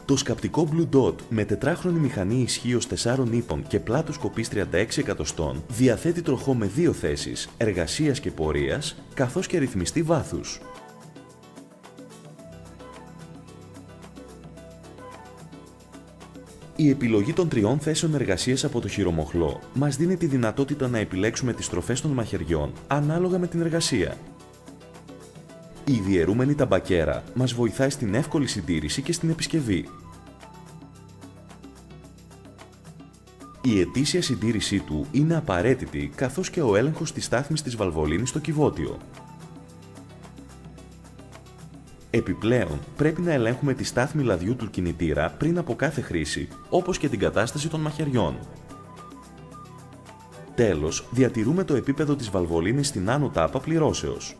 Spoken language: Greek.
Το σκαπτικό Blue Dot με τετράχρονη μηχανή ισχύως 4 ύπων και πλάτος κοπής 36 εκατοστών διαθέτει τροχό με 2 θέσεις, εργασίας και πορείας, καθώς και ρυθμιστή βάθους. Η επιλογή των 3 θέσεων εργασίας από το χειρομοχλό μας δίνει τη δυνατότητα να επιλέξουμε τις στροφές των μαχαιριών ανάλογα με την εργασία. Η διαιρούμενη ταμπακέρα μας βοηθάει στην εύκολη συντήρηση και στην επισκευή. Η ετήσια συντήρησή του είναι απαραίτητη, καθώς και ο έλεγχος της στάθμης της βαλβολίνης στο κυβότιο. Επιπλέον, πρέπει να ελέγχουμε τη στάθμη λαδιού του κινητήρα πριν από κάθε χρήση, όπως και την κατάσταση των μαχαιριών. Τέλος, διατηρούμε το επίπεδο της βαλβολίνης στην άνω τάπα πληρώσεως.